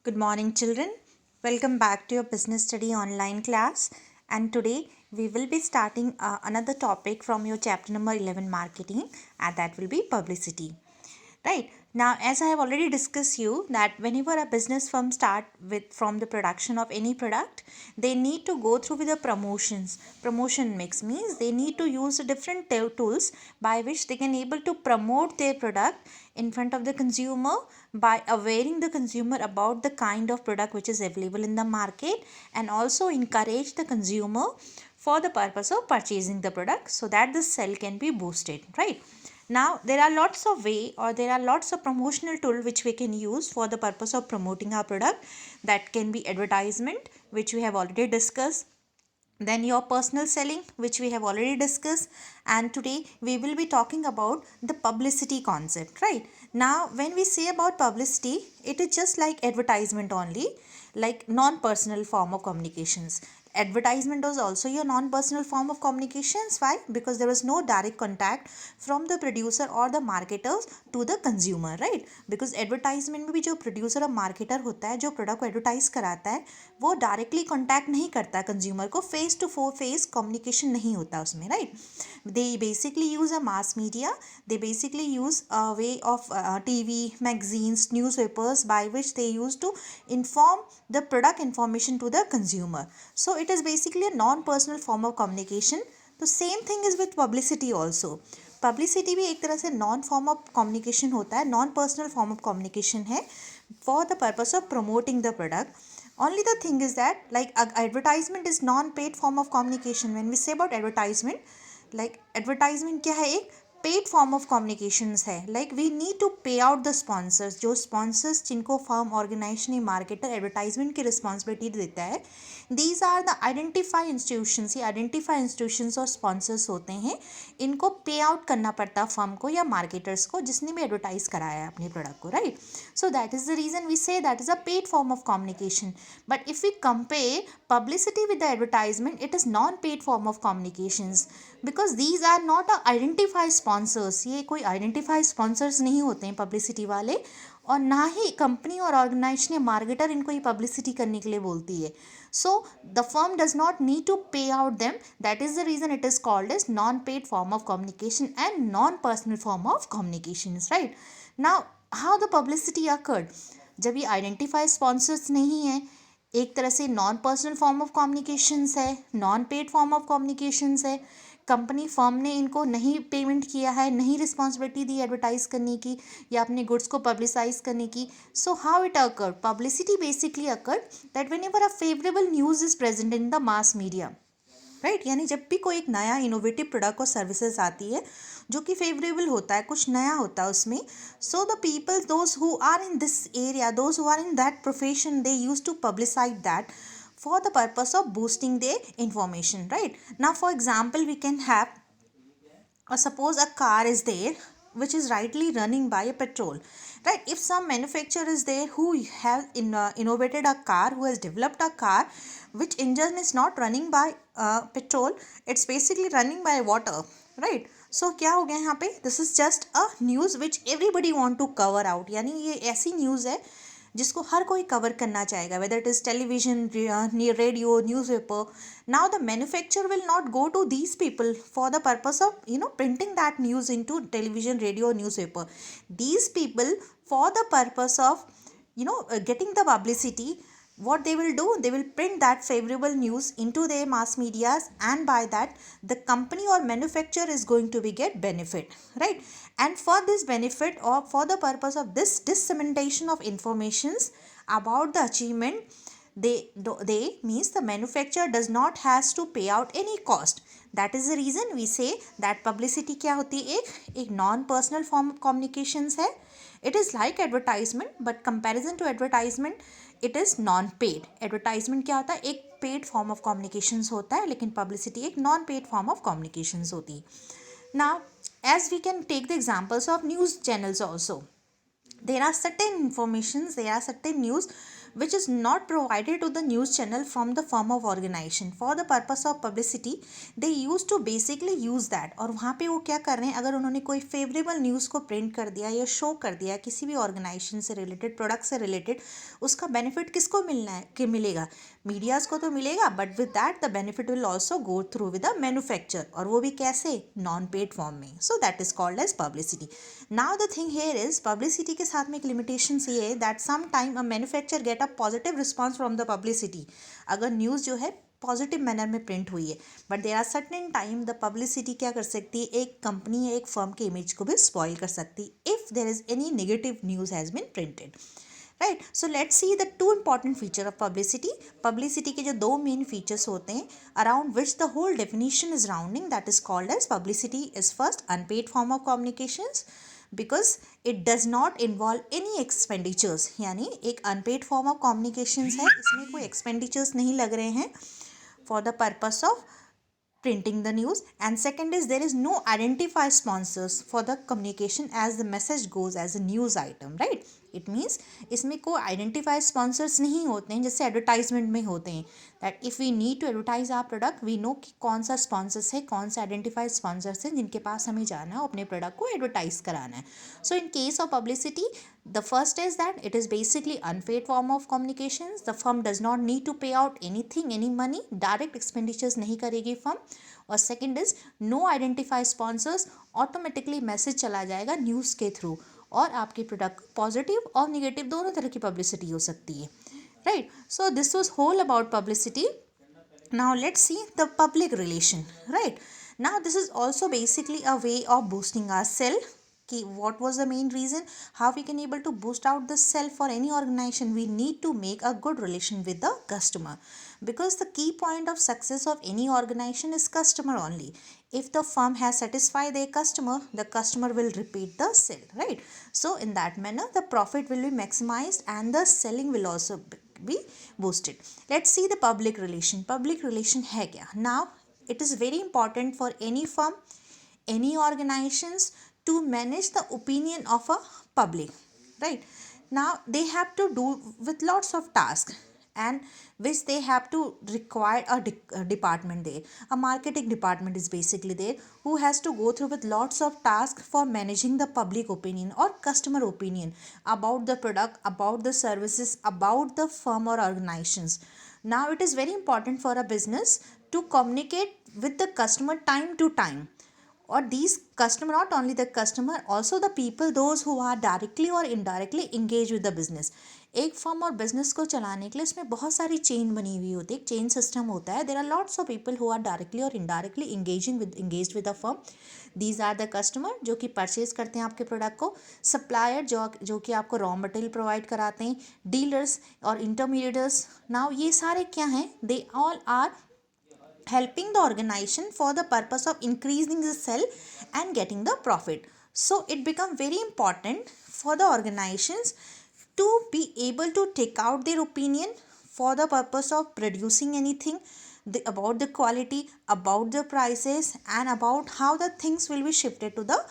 Good morning, children. Welcome back to your business study online class. And today we will be starting another topic from your chapter number 11 marketing, and that will be publicity. Right now, as I have already discussed you that whenever a business firm start with from the production of any product, they need to go through with the promotions. Promotion mix means they need to use different tools by which they can able to promote their product in front of the consumer by awareing the consumer about the kind of product which is available in the market, and also encourage the consumer for the purpose of purchasing the product so that the sale can be boosted, right? Now there are lots of way, or there are lots of promotional tool which we can use for the purpose of promoting our product. That can be advertisement, which we have already discussed, then your personal selling, which we have already discussed, and today we will be talking about the publicity concept. Right now, when we say about publicity, it is just like advertisement only, like non-personal form of communications. Advertisement was also your non-personal form of communications. Why? Because there was no direct contact from the producer or the marketers to the consumer, right? Because advertisement में भी जो producer और marketer होता है, जो product को advertise कराता है, वो directly contact नहीं करता consumer को, face to face communication नहीं होता उसमें, right? They basically use a mass media, they basically use a way of TV, magazines, newspapers, by which they use to inform the product information to the consumer. So it is basically a non-personal form of communication. तो same thing is with publicity also. Publicity भी एक तरह से non farm of communication होता है, non personal form of communication है for the purpose of promoting the product. Only the thing is that like advertisement is non-paid form of communication. When we say about advertisement, like advertisement क्या है, एक paid form of communications है. Like we need to pay out the sponsors, जो sponsors जिनको firm organisation या marketer advertisement की responsibility देता है, these are the identify institutions. ये आइडेंटिफाई इंस्टीट्यूशंस और स्पॉन्सर्स होते हैं. इनको पे आउट करना पड़ता है फर्म को या मार्केटर्स को जिसने भी एडवर्टाइज कराया है अपने प्रोडक्ट को, right? So that is the reason we say that is a paid form of communication. But if we compare publicity with the advertisement, it is non-paid form of communications because these are not a identified sponsors. ये कोई identified sponsors नहीं होते हैं publicity वाले, और ना ही company और ऑर्गेनाइजेशन या मार्केटर इनको ये पब्लिसिटी करने के लिए बोलती है. So the firm does not need to pay out them. That is the reason it is called as non paid form of communication and non personal form of communication, right? Now how the publicity occurred, जब ये identified sponsors नहीं है, एक तरह से non personal form of communications है, non paid form of communications है, company firm ने इनको नहीं पेमेंट किया है, नहीं रिस्पॉन्सिबिलिटी दी एडवर्टाइज करने की या अपने गुड्स को पब्लिसाइज करने की. So how it occurred? Publicity basically occurred that when ever a favourable news is present in the mass media, right? यानी जब भी कोई एक नया इनोवेटिव प्रोडक्ट और सर्विसेज आती है जो कि फेवरेबल होता है, कुछ नया होता है उसमें, so the people those who are in this area, those who are in that profession, they use to publicise that for the purpose of boosting their information, right? Now for example, we can have suppose a car is there which is rightly running by a petrol, right? If some manufacturer is there who have innovated a car, who has developed a car which engine is not running by petrol, it's basically running by water, right? So क्या हो गया यहाँ पे, this is just a news which everybody want to cover out. यानी ये ऐसी news है जिसको हर कोई कवर करना चाहेगा, whether it is television, radio, newspaper. Now the manufacture will not go to these people for the purpose of printing that news into television, radio, newspaper. These people for the purpose of getting the publicity, what they will do, they will print that favorable news into their mass medias, and by that the company or manufacturer is going to be get benefit, right? And for this benefit, or for the purpose of this dissemination of informations about the achievement, they means the manufacturer does not has to pay out any cost. That is the reason we say that publicity क्या होती है, एक non personal form of communications है. It is like advertisement, but comparison to advertisement, it is non paid. Advertisement क्या होता है, एक paid form of communications होता है, लेकिन publicity एक non paid form of communications होती है. Now as we can take the examples of news channels also, there are certain informations, there are certain news which is not provided to the news channel from the firm of organization for the purpose of publicity. They used to basically use that. और वहाँ पे वो क्या कर रहे हैं, अगर उन्होंने कोई फेवरेबल न्यूज़ को प्रिंट कर दिया या शो कर दिया किसी भी ऑर्गेनाइजेशन से रिलेटेड, प्रोडक्ट से रिलेटेड, उसका बेनिफिट किसको मिलना है कि मिलेगा, मीडियाज़ को तो मिलेगा, but with that the benefit will also go through with the manufacture, और वो भी कैसे, नॉन पेड फॉर्म में. So that is called as publicity. Now the thing here is, publicity के साथ में एक लिमिटेशन ये है that some time a manufacture get a positive response from the publicity. अगर न्यूज़ जो है पॉजिटिव मैनर में प्रिंट हुई है, but there are certain time the publicity क्या कर सकती है, एक कंपनी या एक फर्म के इमेज को भी स्पॉइल कर सकती है if there is any negative news has been printed. Right. So let's see the two important feature of publicity. Publicity के जो दो मेन फीचर्स होते हैं around which the whole definition is rounding, that is called as publicity is first unpaid form of communications because it does not involve any expenditures. यानी एक unpaid form of communications है, इसमें कोई expenditures नहीं लग रहे हैं for the purpose of printing the news. And second is there is no identified sponsors for the communication as the message goes as a news item. Right. It means इसमें कोई identified sponsors नहीं होते हैं जैसे advertisement में होते हैं, that if we need to advertise our product we know कि कौन सा स्पॉन्सर्स है, कौन सा आइडेंटिफाइड स्पॉन्सर्स हैं जिनके पास हमें जाना है अपने प्रोडक्ट को एडवर्टाइज कराना है. So in case of publicity the first is that it is basically unpaid form of communications. The firm does not need to pay out anything, any money, direct expenditures नहीं करेगी firm. और second is no identified sponsors, automatically message चला जाएगा news के through और आपके product positive और negative दोनों तरह की पब्लिसिटी हो सकती है. Right. So this was whole about publicity. Now let's see the public relation. Right. Now this is also basically a way of boosting our sell. कि what was the main reason how we can able to boost out the sell for any organization. We need to make a good relation with the customer because the key point of success of any organization is customer only. If the firm has satisfied their customer, the customer will repeat the sell, right? So in that manner the profit will be maximized and the selling will also be boosted. Let's see the public relation. Public relation है क्या? Now it is very important for any firm, any organizations to manage the opinion of a public. Right. Now they have to do with lots of tasks and which they have to require a department there. A marketing department is basically there who has to go through with lots of tasks for managing the public opinion or customer opinion about the product, about the services, about the firm or organizations. Now it is very important for a business to communicate with the customer time to time. और these customer, not only the customer, also the people those who are directly or indirectly engaged with the business. एक firm और business को चलाने के लिए इसमें बहुत सारी चेन बनी हुई होती है, एक चेन सिस्टम होता है. There are lots of people who are directly और indirectly engaged with the firm. These are the customer जो कि परचेज करते हैं आपके प्रोडक्ट को, सप्लायर जो कि आपको रॉ मटेरियल प्रोवाइड कराते हैं, डीलर्स और इंटरमीडिएटर्स. नाउ ये सारे क्या हैं, they all are helping the organization for the purpose of increasing the sell and getting the profit. So it become very important for the organizations to be able to take out their opinion for the purpose of producing anything about the quality, about the prices and about how the things will be shifted to the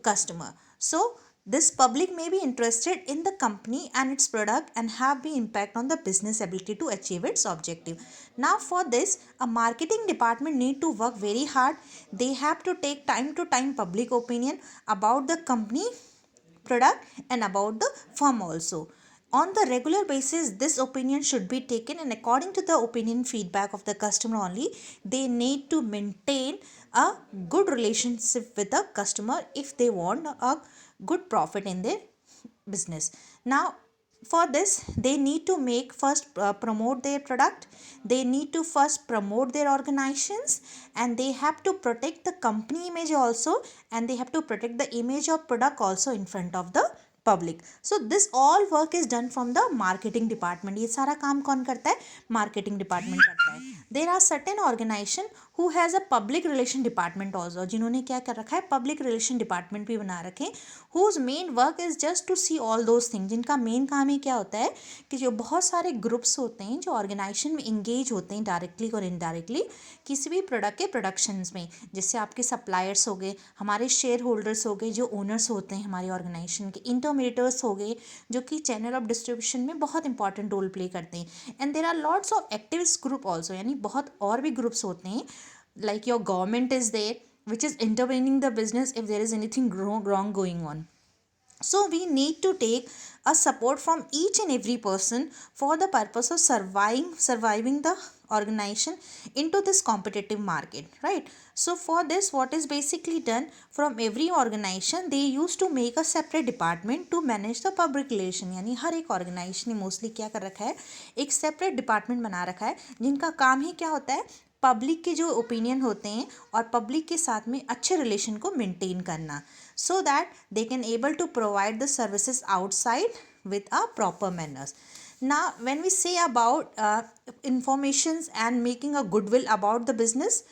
customer. So this public may be interested in the company and its product and have the impact on the business ability to achieve its objective. Now for this, a marketing department need to work very hard. They have to take time to time public opinion about the company, product and about the firm also. On the regular basis, this opinion should be taken and according to the opinion feedback of the customer only, they need to maintain a good relationship with the customer if they want a good profit in their business. Now for this they need to make first promote their product, they need to first promote their organizations and they have to protect the company image also and they have to protect the image of product also in front of the public. So this all work is done from the marketing department. ये सारा काम कौन करता है, marketing department करता है. There are certain organization who has a public relation department also, जिन्होंने क्या कर रखा है, पब्लिक रिलेशन डिपार्टमेंट भी बना रखे, whose main work is just to see all those thing, जिनका मेन काम ही क्या होता है कि जो बहुत सारे ग्रुप्स होते हैं जो ऑर्गेनाइजेशन में इंगेज होते हैं डायरेक्टली और इनडायरेक्टली किसी भी प्रोडक्ट के प्रोडक्शंस में, जैसे आपके सप्लायर्स हो गए, हमारे शेयर होल्डर्स हो गए जो ओनर्स होते हैं हमारी ऑर्गेनाइजेशन के, इंटरमीडिएटर्स हो गए जो कि चैनल ऑफ डिस्ट्रीब्यूशन में बहुत इंपॉर्टेंट रोल प्ले करते हैं, and there are lots of activist group also, यानी बहुत और भी ग्रुप्स होते हैं, like your government is there which is intervening the business if there is anything wrong going on. So we need to take a support from each and every person for the purpose of surviving the organization into this competitive market, right? So for this, what is basically done, from every organization they used to make a separate department to manage the public relation, यानी हर एक organisation ने mostly क्या कर रखा है, एक separate department बना रखा है जिनका काम ही क्या होता है, पब्लिक के जो ओपिनियन होते हैं और पब्लिक के साथ में अच्छे रिलेशन को मेंटेन करना, so that they can able to provide the services outside with a proper manners. Now when we say about informations and making a goodwill about the business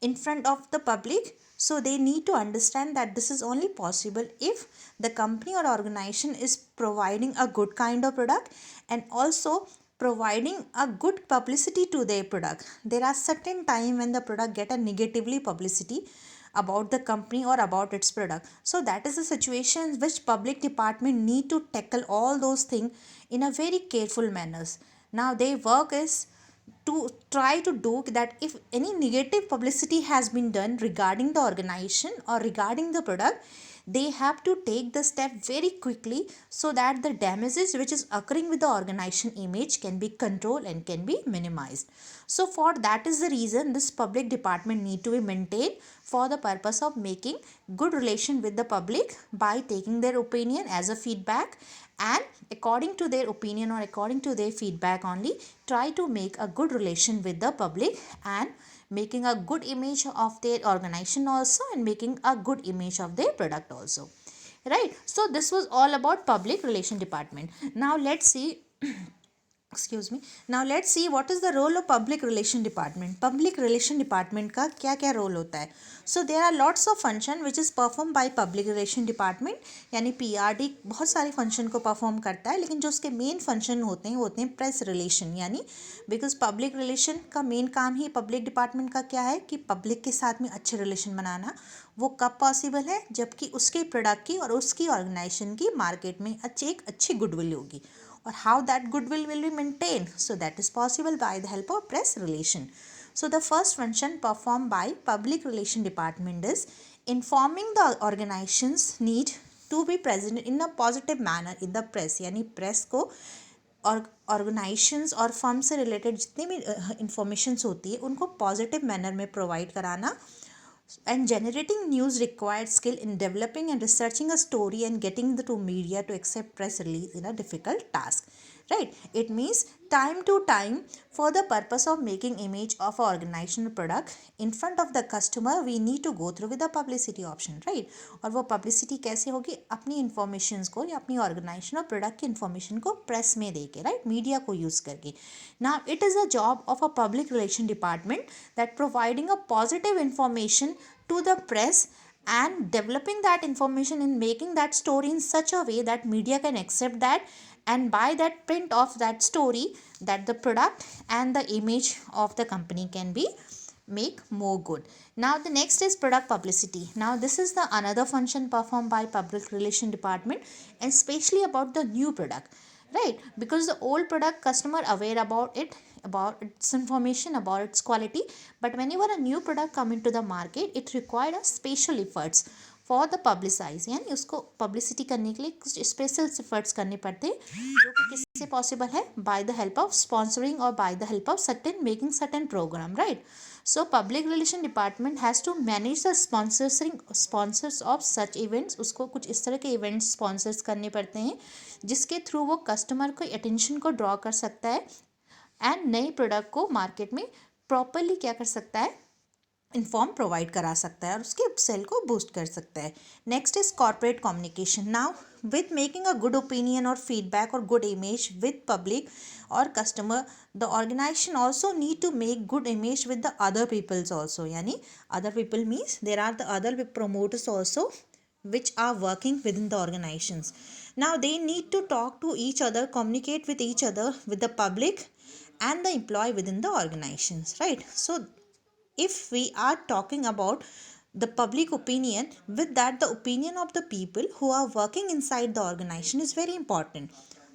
in front of the public, so they need to understand that this is only possible if the company or organization is providing a good kind of product and also providing a good publicity to their product. There are certain time when the product get a negatively publicity about the company or about its product, so that is the situation which public department need to tackle all those things in a very careful manners. Now their work is to try to do that if any negative publicity has been done regarding the organization or regarding the product, they have to take the step very quickly so that the damages which is occurring with the organization image can be controlled and can be minimized. So for that is the reason this public department need to be maintained for the purpose of making good relation with the public by taking their opinion as a feedback, and according to their opinion or according to their feedback only try to make a good relation with the public and making a good image of their organization also and making a good image of their product also, right? So this was all about public relation department. Now let's see excuse me, now let's see what is the role of public relation department. Public relation department का क्या क्या role होता है? So there are lots of function which is performed by public relation department, यानी PRD बहुत सारे function को perform करता है, लेकिन जो उसके मेन फंक्शन होते हैं वो होते हैं प्रेस रिलेशन, यानी बिकॉज पब्लिक रिलेशन का मेन काम ही पब्लिक डिपार्टमेंट का क्या है कि पब्लिक के साथ में अच्छे रिलेशन बनाना। वो कब पॉसिबल है? जबकि उसके प्रोडक्ट की और उसकी ऑर्गेनाइजेशन की मार्केट में एक अच्छी गुडविल होगी, or how that goodwill will be maintained, so that is possible by the help of press relation. So the first function performed by public relation department is informing the organizations need to be present in a positive manner in the press, यानी press को और organisations और firm से related जितनी भी informations होती है उनको पॉजिटिव मैनर में प्रोवाइड कराना, and generating news required skill in developing and researching a story and getting the to media to accept press release in a difficult task, right? It means time to time for the purpose of making image of a organizational product in front of the customer we need to go through with the publicity option, right? और वो publicity कैसे होगी? अपनी informations को या अपनी organization और product की information को press में दे के, right? मीडिया को use करके. Now it is a job of a public relation department that providing a positive information to the press and developing that information and making that story in such a way that media can accept that, and by that print of that story that the product and the image of the company can be make more good. Now the next is product publicity. Now this is the another function performed by public relation department, and especially about the new product, right? Because the old product customer aware about it, about its information, about its quality, but whenever a new product come into the market it required a special efforts for the publicise, यानी उसको publicity करने के लिए कुछ special efforts करने पड़ते हैं जो कि किससे पॉसिबल है? By the help of sponsoring और by the help of certain making certain programme, right? So public relation department has to manage the sponsors of such events. उसको कुछ इस तरह के इवेंट्स स्पॉन्सर्स करने पड़ते हैं जिसके थ्रू वो कस्टमर को अटेंशन को ड्रॉ कर सकता है एंड नए प्रोडक्ट को मार्केट में प्रॉपरली क्या कर सकता है? इन्फॉर्म प्रोवाइड करा सकता है और उसके सेल को बूस्ट कर सकता है. Next is corporate communication. Now with making a good opinion or feedback or good image with public or customer, the organization also need to make good image with the other peoples also. Yani other people means there are the other promoters also which are working within the organizations. Now they need to talk to each other, communicate with each other, with the public and the employee within the organizations, right? So if we are talking about the public opinion, with that the opinion of the people who are working inside the organization is very important.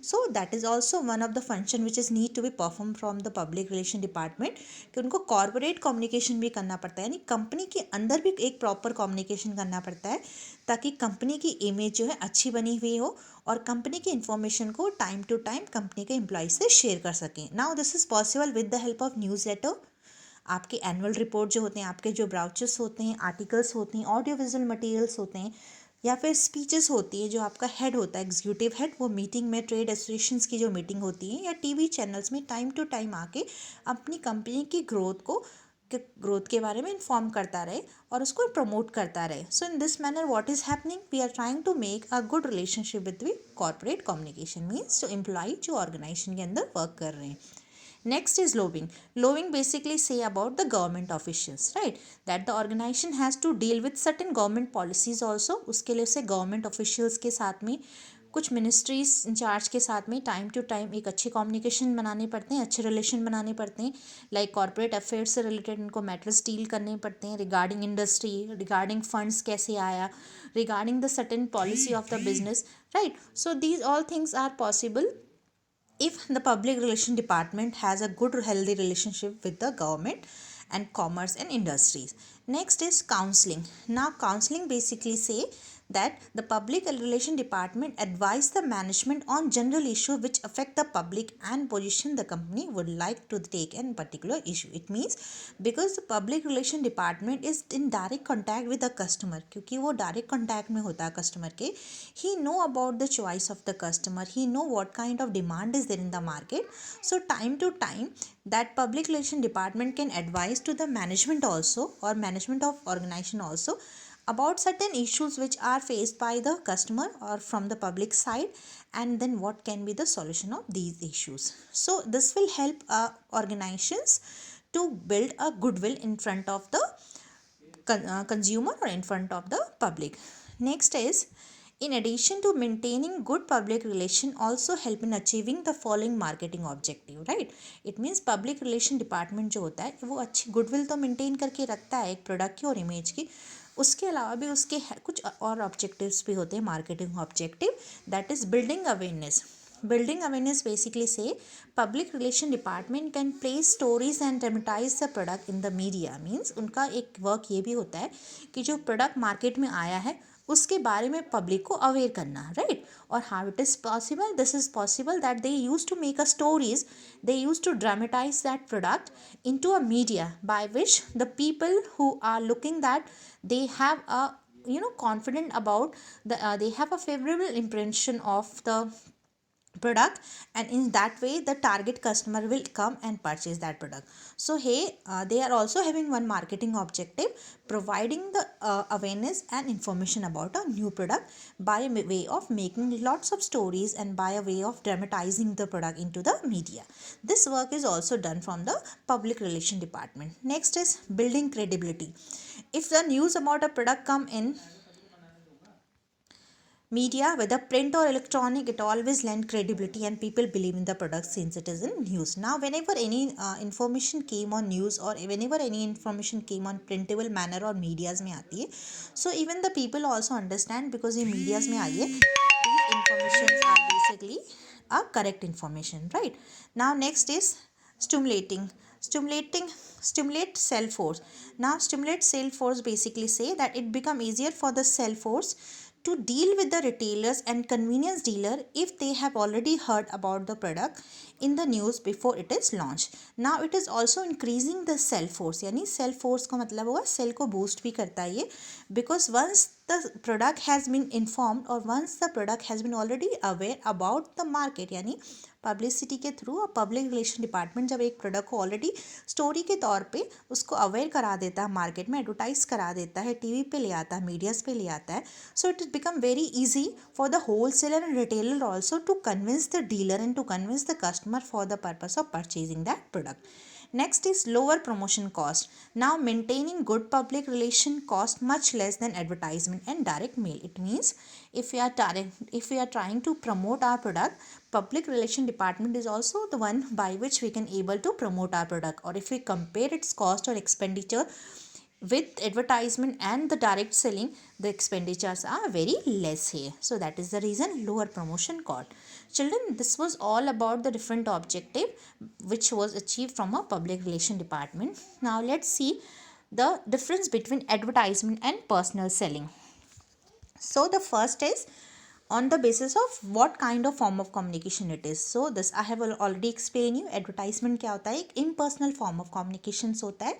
So that is also one of the function which is need to be performed from the public relation department कि उनको corporate communication भी करना पड़ता है, यानी company के अंदर भी एक प्रॉपर कम्युनिकेशन करना पड़ता है ताकि कंपनी की इमेज जो है अच्छी बनी हुई हो और कंपनी की इंफॉर्मेशन को टाइम टू टाइम कंपनी के एम्प्लॉय से शेयर कर सकें. Now this is possible with the help of newsletter. आपके एनुअल रिपोर्ट जो होते हैं, आपके जो ब्राउचर्स होते हैं, आर्टिकल्स होते हैं, ऑडियो विजुअल मटेरियल्स होते हैं, या फिर स्पीचेस होती है, जो आपका हेड होता है एग्जीक्यूटिव हेड, वो मीटिंग में ट्रेड एसोसिएशंस की जो मीटिंग होती है या टीवी चैनल्स में टाइम टू टाइम आके अपनी कंपनी की ग्रोथ के बारे में इन्फॉर्म करता रहे और उसको प्रमोट करता रहे. So in this manner what is happening, we are trying to make a good relationship with the corporate communication. Means जो एम्प्लॉई जो ऑर्गेनाइजेशन के अंदर वर्क कर रहे हैं. Next is lobbying. Lobbying basically say about the government officials, right? That the organization has to deal with certain government policies also. उसके लिए उसे government officials के साथ में कुछ मिनिस्ट्रीज इंचार्ज के साथ में टाइम टू टाइम एक अच्छे कम्युनिकेशन बनाने पड़ते हैं, अच्छे रिलेशन बनाने पड़ते हैं. लाइक कॉर्पोरेट अफेयर्स से रिलेटेड इनको मैटर्स डील करने पड़ते हैं रिगार्डिंग इंडस्ट्री, रिगार्डिंग फंड्स कैसे आया, regarding the certain policy of the business, right? So these all things are possible if the public relation department has a good healthy relationship with the government and commerce and industries. Next is counseling. Now counseling basically say that the public relation department advise the management on general issue which affect the public and position the company would like to take in particular issue. It means because the public relation department is in direct contact with the customer, क्योंकि वो direct contact में होता है customer के, he know about the choice of the customer, he know what kind of demand is there in the market. So time to time that public relation department can advise to the management also or management of organization also about certain issues which are faced by the customer or from the public side, and then what can be the solution of these issues. So this will help organizations to build a goodwill in front of the consumer or in front of the public. Next is, in addition to maintaining good public relation, also help in achieving the following marketing objective, right? It means public relation department जो होता है वो अच्छी goodwill तो maintain करके रखता है एक product की और image की, उसके अलावा भी उसके कुछ और ऑब्जेक्टिव्स भी होते हैं marketing objective. That is building awareness. Building awareness basically से public relation department can place stories and dramatise the product in the media. Means उनका एक वर्क ये भी होता है कि जो प्रोडक्ट मार्केट में आया है उसके बारे में पब्लिक को अवेयर करना, राइट? और how it is possible, this is possible that they use to make a stories, they used to dramatize that product into a media by which the people who are looking that they have a confident about they have a favorable impression of the product, and in that way the target customer will come and purchase that product. So hey, they are also having one marketing objective, providing the awareness and information about a new product by way of making lots of stories and by a way of dramatizing the product into the media. This work is also done from the public relation department. Next is building credibility. If the news about a product come in media, whether print or electronic, it always lend credibility and people believe in the product since it is in news. Now whenever any information came on news or whenever any information came on printable manner or medias में आती है, so even the people also understand because ये medias में आई है, these informations are basically a correct information, right? Now next is stimulate sell force. Now stimulate sell force basically say that it become easier for the sell force to deal with the retailers and convenience dealer if they have already heard about the product in the news before it is launched. Now it is also increasing the sell force, यानी sell force का मतलब होगा sell को boost भी करता है ये, because once the product has been informed or once the product has been already aware about the market, यानी पब्लिसिटी के थ्रू और पब्लिक रिलेशन डिपार्टमेंट जब एक प्रोडक्ट को ऑलरेडी स्टोरी के तौर पे उसको अवेयर करा देता है, मार्केट में एडवर्टाइज करा देता है, टीवी पे ले आता है, मीडियाज पे ले आता है, so it is become very easy for the whole seller and retailer also to convince the dealer and to convince the customer for the purpose of purchasing that product. Next is lower promotion cost. Now maintaining good public relation cost much less than advertisement and direct mail. It means if we are trying to promote our product, public relation department is also the one by which we can able to promote our product. Or if we compare its cost or expenditure with advertisement and the direct selling, the expenditures are very less here. So that is the reason lower promotion cost. Children, this was all about the different objective which was achieved from a public relation department. Now let's see the difference between advertisement and personal selling. So the first is on the basis of what kind of form of communication it is. So this I have already explained you. Advertisement क्या होता है, एक impersonal form of communications होता है,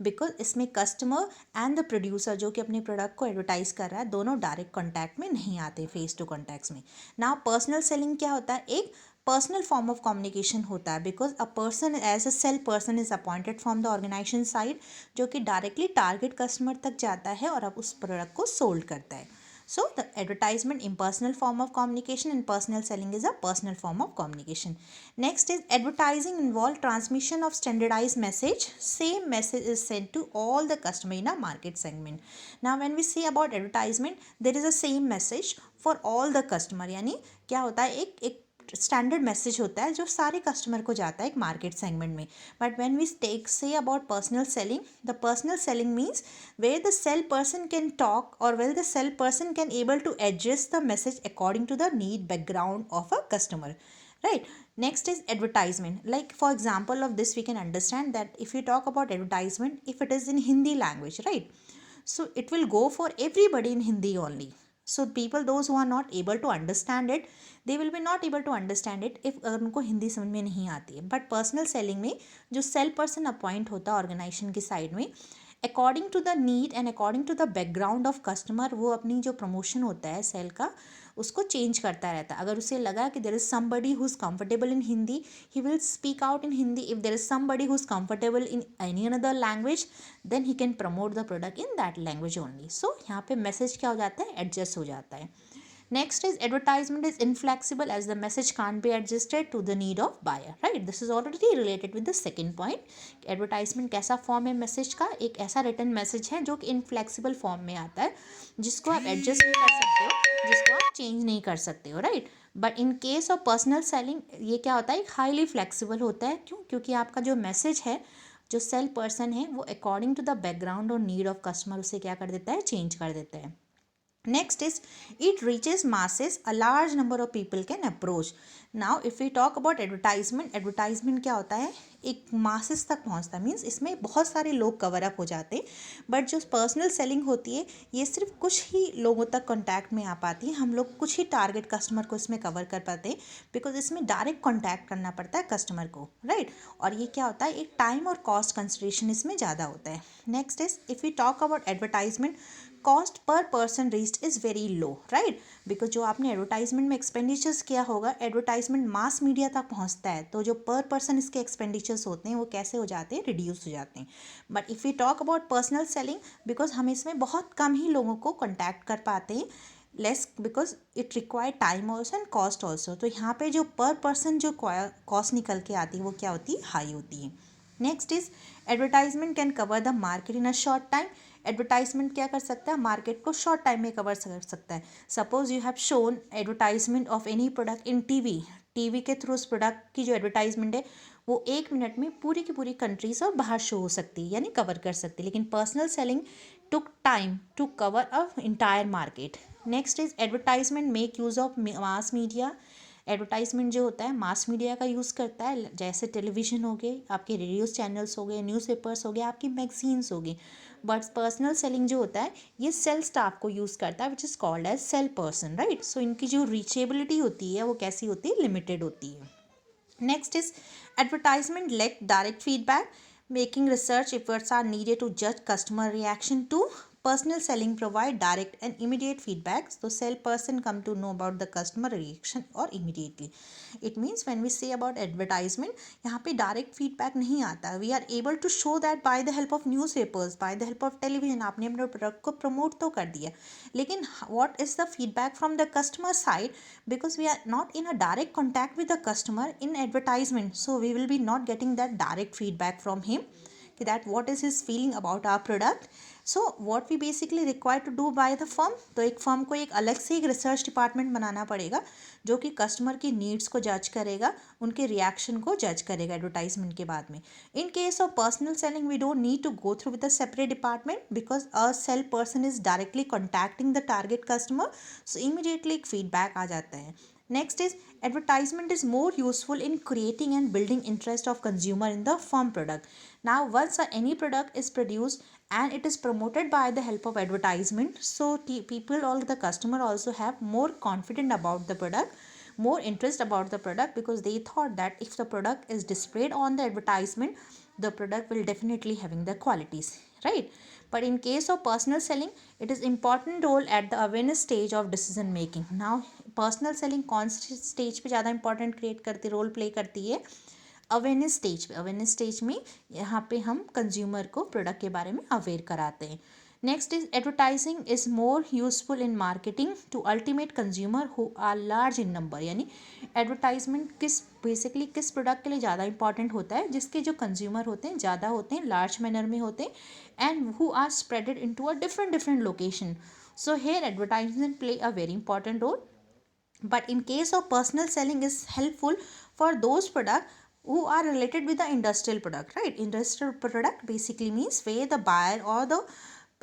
because इसमें customer and the producer जो कि अपने product को advertise कर रहा है, दोनों direct contact में नहीं आते, face to contacts में. Now personal selling क्या होता है, एक पर्सनल फॉर्म ऑफ कम्युनिकेशन होता है, because a person as a sale person is appointed from the organisation side, जो कि डायरेक्टली टारगेट कस्टमर तक जाता है और अब उस प्रोडक्ट को सोल्ड करता है. So the advertisement impersonal form of communication and personal selling is a personal form of communication. Next is advertising involve transmission of standardized message. Same message is sent to all the customer in a market segment. Now when we say about advertisement, there is a same message for all the customer. यानी क्या होता है, एक standard message होता है जो सारे customer को जाता है एक मार्केट सेगमेंट में. But when we say about personal selling, the personal selling means where the sale person can talk और where the sale person can able to adjust the message according to the need background of a customer. Right. Next is advertisement. Like for example of this, we can understand that if you talk about advertisement, if it is in Hindi language, right? So it will go for everybody in Hindi only. So people, those who are not able to understand it, they will be not able to understand it if उनको हिंदी समझ में नहीं आती है. But personal selling में जो cell person appoint होता है ऑर्गेनाइजेशन की साइड में, according to the need and according to the background of customer, वो अपनी जो प्रमोशन होता है सेल का उसको चेंज करता रहता है. अगर उसे लगा कि there is somebody who is comfortable in Hindi, he will speak out in Hindi. If there is somebody who is comfortable in any other language, then he can promote the product in that language only. So यहाँ पे message क्या हो जाता है, adjust हो जाता है. Next is advertisement is inflexible as the message can't be adjusted to the need of buyer. Right? This is already related with the second point. Advertisement कैसा फॉर्म है मैसेज का, एक ऐसा रिटर्न मैसेज है जो कि इनफ्लेक्सिबल फॉर्म में आता है, जिसको आप एडजस्ट नहीं कर सकते हो, जिसको आप चेंज नहीं कर सकते हो. Right. But in case of personal selling ये क्या होता है, हाईली फ्लेक्सिबल होता है. क्यों? क्योंकि आपका जो मैसेज है, जो सेल पर्सन है, वो अकॉर्डिंग टू द बैकग्राउंड और नीड ऑफ कस्टमर उसे क्या कर देता है, चेंज कर देता है. Next is it reaches masses, a large number of people can approach. Now if we talk about advertisement, advertisement क्या होता है, एक masses तक पहुंचता है, मीन्स इसमें बहुत सारे लोग कवर अप हो जाते हैं. बट जो पर्सनल सेलिंग होती है, ये सिर्फ कुछ ही लोगों तक कॉन्टैक्ट में आ पाती है. हम लोग कुछ ही टारगेट कस्टमर को इसमें कवर कर पाते हैं, बिकॉज इसमें डायरेक्ट कॉन्टैक्ट करना पड़ता है कस्टमर को. राइट. और ये क्या होता है, एक टाइम और कॉस्ट कंसिडरेशन इसमें ज़्यादा होता है. Next is if we talk about advertisement, cost per person reached is very low. Right. Because जो आपने एडवर्टाइजमेंट में एक्सपेंडिचर्स किया होगा, एडवर्टाइजमेंट मास मीडिया तक पहुंचता है, तो जो पर पर्सन इसके एक्सपेंडिचर्स होते हैं वो कैसे हो जाते हैं, रिड्यूस हो जाते हैं. But if we talk about personal selling, because हम इसमें बहुत कम ही लोगों को कॉन्टैक्ट कर पाते हैं, less, because it require time also and cost also. तो यहाँ पे जो पर पर्सन जो कॉस्ट निकल के आती है वो क्या होती है, हाई होती है. Next is advertisement can cover the market in a short time. Advertisement क्या कर सकता है, मार्केट को शॉर्ट टाइम में कवर कर सकता है. Suppose you have shown advertisement of any product in TV के थ्रू उस प्रोडक्ट की जो एडवर्टाइजमेंट है वो 1 मिनट में पूरी की पूरी कंट्रीज और बाहर शो हो सकती है, यानी कवर कर सकती है. लेकिन personal selling took time to cover a entire market. Next is advertisement make use of mass media. Advertisement जो होता है मास मीडिया का यूज़ करता है, जैसे टेलीविज़न हो गए, आपके रेडियो चैनल्स हो गए, न्यूज़पेपर्स हो गए, आपकी मैगजीन्स हो गई. बट पर्सनल सेलिंग जो होता है ये सेल स्टाफ को यूज़ करता है, which is called as sale person. Right. So इनकी जो रीचेबिलिटी होती है वो कैसी होती है, लिमिटेड होती है. Next is advertisement lake direct feedback. Making research efforts are needed to judge customer reaction to Personal selling provide direct and immediate feedback. So sell person come to know about the customer reaction or immediately. It means when we say about advertisement, यहाँ पे direct feedback नहीं आता. We are able to show that by the help of newspapers, by the help of television. आपने अपने product को promote तो कर दिया, लेकिन what is the feedback from the customer side? Because we are not in a direct contact with the customer in advertisement, so we will be not getting that direct feedback from him, that what is his feeling about our product. So what we basically require to do by the firm, तो एक firm को एक अलग से एक research department बनाना पड़ेगा जो कि customer की needs को जज करेगा, उनके reaction को जज करेगा advertisement के बाद में. In case of personal selling, we don't need to go through with a separate department because a sell person is directly contacting the target customer, so immediately एक feedback आ जाता है. Next is advertisement is more useful in creating and building interest of consumer in the firm product. Now once any product is produced and it is promoted by the help of advertisement, so people or the customer also have more confident about the product, more interest about the product, because they thought that if the product is displayed on the advertisement, the product will definitely having the qualities, right? But in case of personal selling, it is important role at the awareness stage of decision making. Now personal selling कौन सी stage पे ज़्यादा important create करती role play करती है? Awareness stage पे. Awareness stage में यहाँ पे हम कंज्यूमर को प्रोडक्ट के बारे में अवेयर कराते हैं. Next is advertising is more useful in marketing to ultimate consumer who are large in number. यानी एडवर्टाइजमेंट बेसिकली किस प्रोडक्ट के लिए ज़्यादा इंपॉर्टेंट होता है? जिसके जो कंज्यूमर होते हैं ज़्यादा होते हैं, लार्ज मैनर में होते हैं, and who are spreaded into a different location. So here advertisement play a very important role. But in case of personal selling is helpful for those products who are related with the industrial product, right? Industrial product basically means where the buyer or the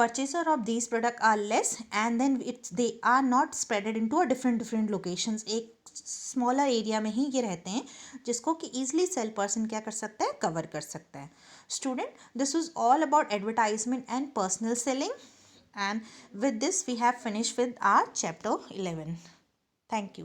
purchaser of these product are less, and then they are not spreaded into a different locations. एक smaller area में ही ये रहते हैं जिसको कि easily sell person क्या कर सकता है, cover कर सकता है. Student, this was all about advertisement and personal selling, and with this we have finished with our chapter 11. Thank you.